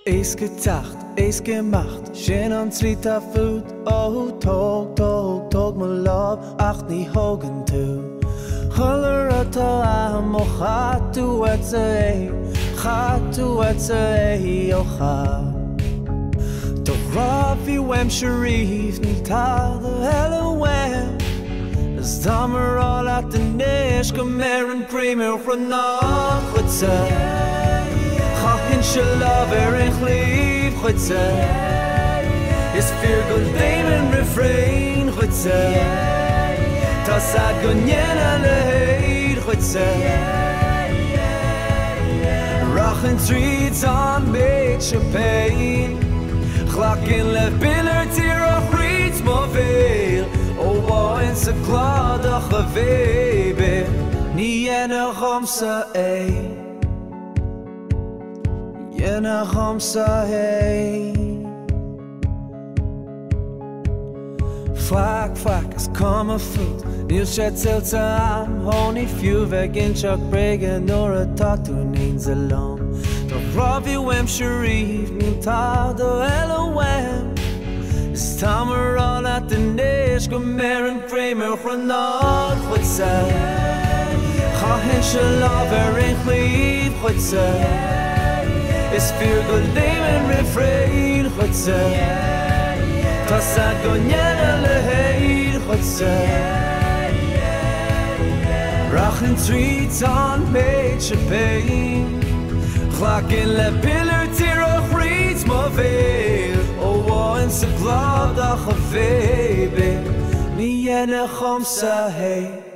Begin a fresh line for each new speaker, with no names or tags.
Eis gedacht, eis gemacht, schön ans Lied auf Food. Oh, tog, my love, ach nie hogan tu. Hollerata amo chatu etzei, ocha. Doch Ravi wem Sharif, ni tal the hello wem. As damer all at the nish, gomer and creamer, ranach wetze. Inshallah, very clean, chutza. Is fear good name and refrain, chutza. Tasad gunyen aleid, chutza. Rachin streets on Beit Chapain. Chlockin lev biller tirach reads moveil. Oh, boy, it's a cloud of a baby. Ni ena chomsa, eh. Yena Khamsa hey. Fak, es komme food. Nil schätzel zaam, honey few vegin chuck brega nor a tattoo needs alone. Doch Ravi wem Sharif, nil ta do Elohim. It's tamer all at the nish, gomer and framer, chronod, chutza. Chahin shalom, very cleave, chutza. Is fear good name and refrain, chutza. Tasad gonyen aleid, chutza. Rachin streets on Beit Chapain. Chlockin le pillar tirach reads moveil. Oh, one se glad ach a baby. Mi yena chomsa hey.